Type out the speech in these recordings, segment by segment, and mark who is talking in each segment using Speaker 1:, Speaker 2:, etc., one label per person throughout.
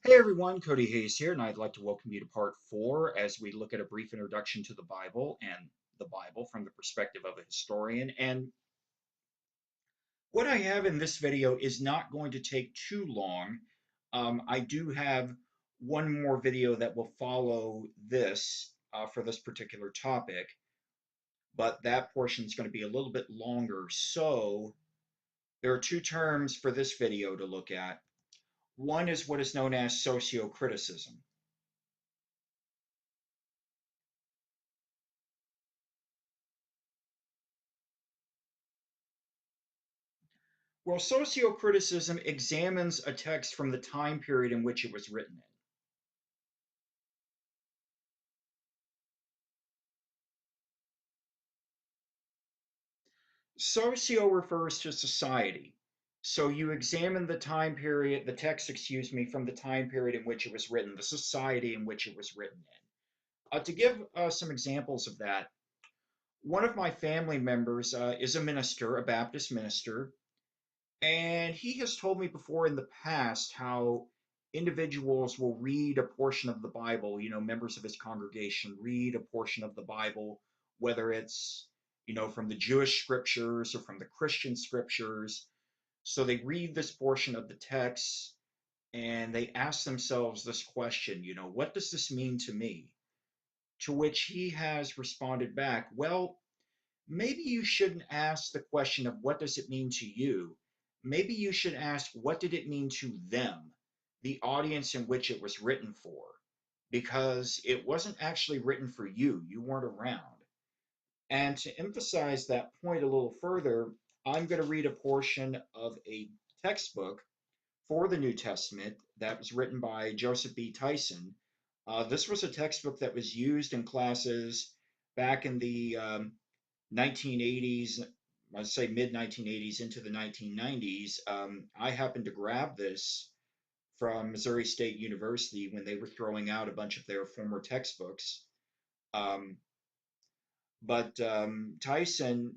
Speaker 1: Hey everyone, Cody Hayes here, and I'd like to welcome you to part four as we look at a brief introduction to the Bible and the Bible from the perspective of a historian. And what I have in this video is not going to take too long. I do have one more video that will follow this for this particular topic, but that portion is going to be a little bit longer. So there are two terms for this video to look at. One is what is known as socio-criticism. Well, sociocriticism examines a text from the time period in which it was written in. Socio refers to society. So you examine the time period, the text, excuse me, from the time period in which it was written, the society in which it was written in. To give some examples of that, one of my family members is a minister, a Baptist minister, and he has told me before in the past how individuals will read a portion of the Bible, members of his congregation read a portion of the Bible, whether it's, from the Jewish scriptures or from the Christian scriptures. So they read this portion of the text and they ask themselves this question, what does this mean to me? To which he has responded back, well, maybe you shouldn't ask the question of what does it mean to you. Maybe you should ask what did it mean to them, the audience in which it was written for, because it wasn't actually written for you. You weren't around. And to emphasize that point a little further, I'm going to read a portion of a textbook for the New Testament that was written by Joseph B. Tyson. This was a textbook that was used in classes back in the 1980s, I'd say mid 1980s into the 1990s. I happened to grab this from Missouri State University when they were throwing out a bunch of their former textbooks. Um, but Tyson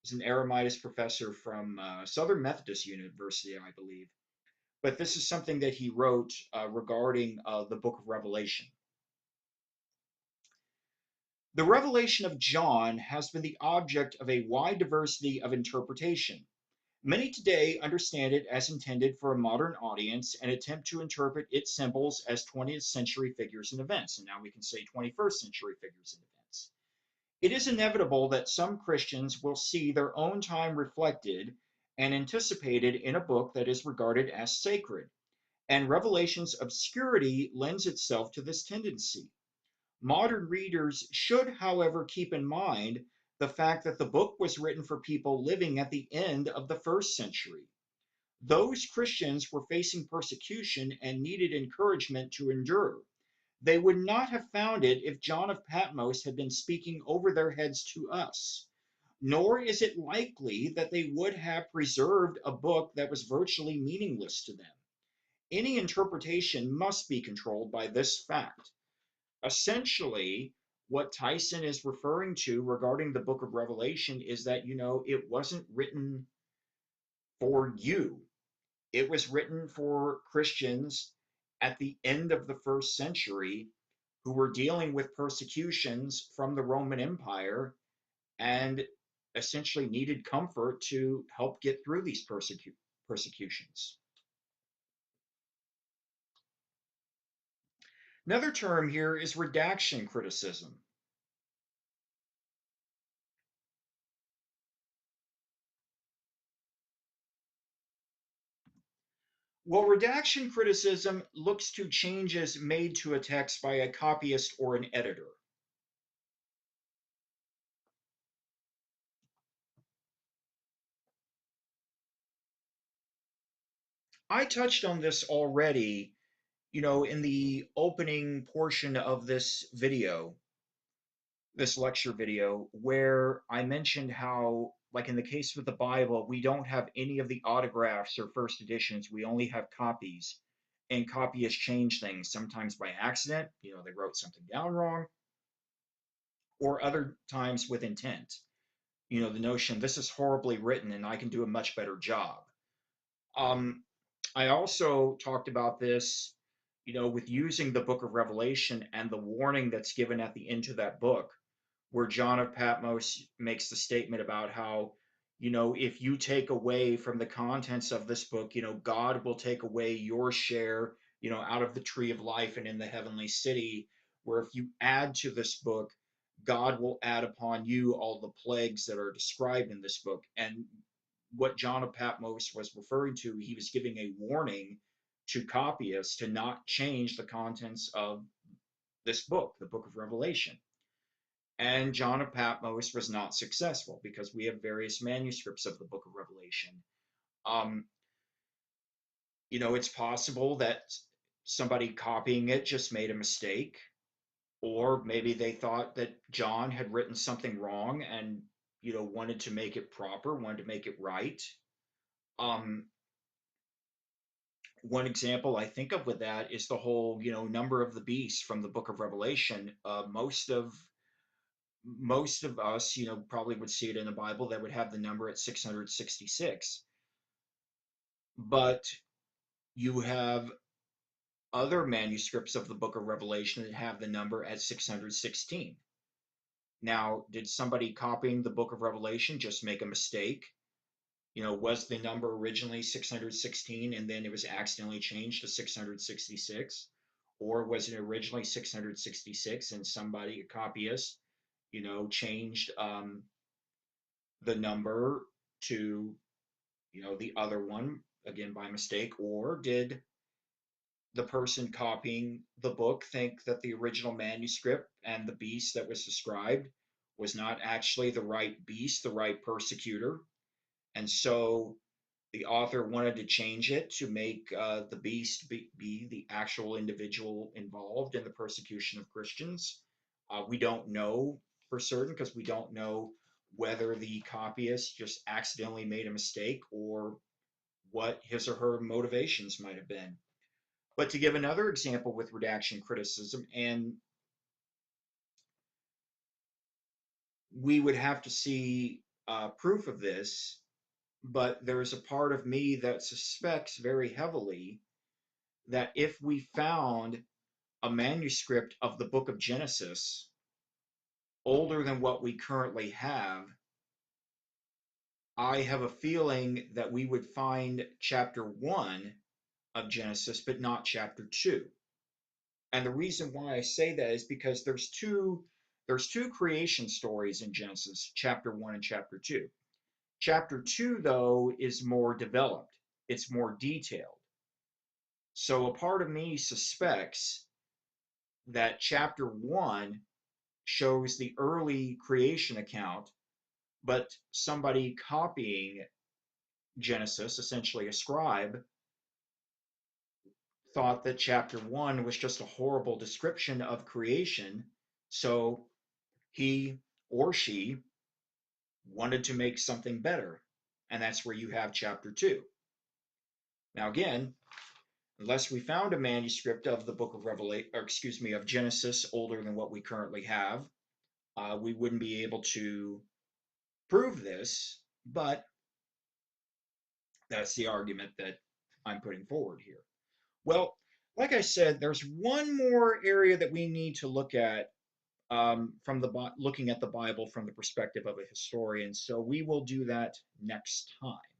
Speaker 1: is an Eremitis professor from Southern Methodist University, I believe. But this is something that he wrote regarding the book of Revelation. The revelation of John has been the object of a wide diversity of interpretation. Many today understand it as intended for a modern audience and attempt to interpret its symbols as 20th century figures and events. And now we can say 21st century figures and events. It is inevitable that some Christians will see their own time reflected and anticipated in a book that is regarded as sacred, and Revelation's obscurity lends itself to this tendency. Modern readers should, however, keep in mind the fact that the book was written for people living at the end of the first century. Those Christians were facing persecution and needed encouragement to endure. They would not have found it if John of Patmos had been speaking over their heads to us. Nor is it likely that they would have preserved a book that was virtually meaningless to them. Any interpretation must be controlled by this fact. Essentially, what Tyson is referring to regarding the book of Revelation is that, it wasn't written for you. It was written for Christians at the end of the first century who were dealing with persecutions from the Roman Empire and essentially needed comfort to help get through these persecutions. Another term here is redaction criticism. Well, redaction criticism looks to changes made to a text by a copyist or an editor. I touched on this already, in the opening portion of this video, this lecture video, where I mentioned how, like in the case with the Bible, we don't have any of the autographs or first editions, we only have copies. And copyists change things, sometimes by accident, they wrote something down wrong, or other times with intent. The notion this is horribly written and I can do a much better job. Um, I also talked about this with using the book of Revelation and the warning that's given at the end of that book, where John of Patmos makes the statement about how, if you take away from the contents of this book, God will take away your share, out of the tree of life and in the heavenly city, where if you add to this book, God will add upon you all the plagues that are described in this book. And what John of Patmos was referring to, he was giving a warning to copyists to not change the contents of this book, the book of Revelation. And John of Patmos was not successful because we have various manuscripts of the book of Revelation. Um, it's possible that somebody copying it just made a mistake, or maybe they thought that John had written something wrong and, wanted to make it proper, wanted to make it right. Um, One example I think of with that is the whole, number of the beast from the book of Revelation. Most of us, probably would see it in the Bible that would have the number at 666. But you have other manuscripts of the book of Revelation that have the number at 616. Now, did somebody copying the book of Revelation just make a mistake? Was the number originally 616 and then it was accidentally changed to 666? Or was it originally 666 and somebody, a copyist, changed the number to, the other one again by mistake? Or did the person copying the book think that the original manuscript and the beast that was described was not actually the right beast, the right persecutor? And so the author wanted to change it to make the beast be the actual individual involved in the persecution of Christians. We don't know for certain because we don't know whether the copyist just accidentally made a mistake or what his or her motivations might have been. But to give another example with redaction criticism, and we would have to see proof of this, but there's a part of me that suspects very heavily that if we found a manuscript of the book of Genesis older than what we currently have, I have a feeling that we would find chapter 1 of Genesis, but not chapter 2. And the reason why I say that is because there's two creation stories in Genesis, chapter 1 and chapter 2. Chapter 2, though, is more developed. It's more detailed. So a part of me suspects that chapter 1 shows the early creation account, but somebody copying Genesis, essentially a scribe, thought that chapter 1 was just a horrible description of creation. So he or she wanted to make something better. And that's where you have chapter 2. Now, again, unless we found a manuscript of the book of Revelation, or excuse me, of Genesis older than what we currently have, we wouldn't be able to prove this. But that's the argument that I'm putting forward here. Well, like I said, there's one more area that we need to look at from looking at the Bible from the perspective of a historian. So we will do that next time.